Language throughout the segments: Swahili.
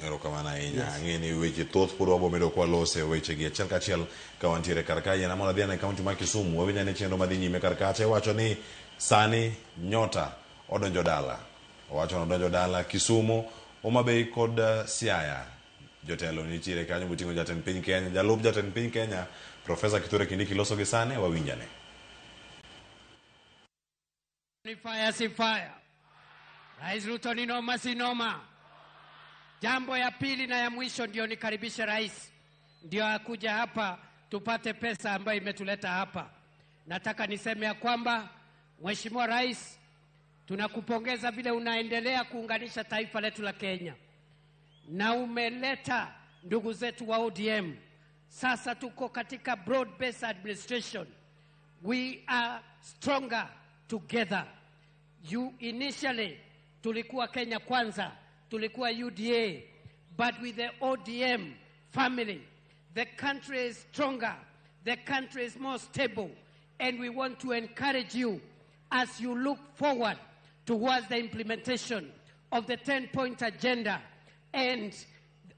Erokamana inya ngeni weche thoth puro abo medo kwa lose weche gi achiel kachiel ka wantiere karka yana mona dhiana e kaunti ma Kisumu wawinya ne chenro madhi nyime karkacha wacho ni sani NYOTA odonjo dala wacho no odonjo dala Kisumu Homabay kod Siaya jotelo nitiere kanyo moting'o jatend piny Kenya jalup jatend piny Kenya Profesa Kithure Kindiki loso gi sane wawinjane Si fire. Rais Ruto ni noma si noma. Jambo ya pili na ya mwisho ndio nikaribishe rais. Ndio akuja hapa tupate pesa ambayo imetuleta hapa. Nataka niseme ya kwamba Mheshimiwa Rais, tunakupongeza vile unaendelea kuunganisha taifa letu la Kenya. Na umeleta ndugu zetu wa ODM. Sasa tuko katika broad based administration. We are stronger together. You initially tulikuwa Kenya Kwanza, tulikuwa UDA, but with the ODM family, the country is stronger, the country is more stable, and we want to encourage you as you look forward towards the implementation of the 10-point agenda and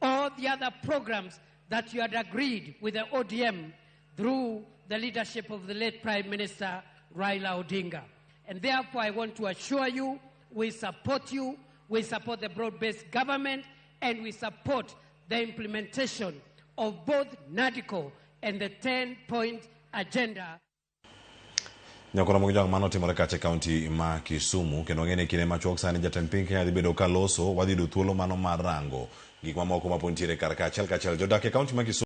all the other programs that you had agreed with the ODM through the leadership of the late Prime Minister Raila Odinga. And therefore, I want to assure you, we support the broad-based government, and we support the implementation of both NADICO and the 10-point agenda. Nyakona mwijang mano timore kache kaunti ma Kisumu kendo ngene kine machuok sani jatend piny Kenya dhibedo ka loso wadhi do thuolo mano mar rango gik mamoko mapontiere karka achiel kachiel jodak e kaunti ma Kisumu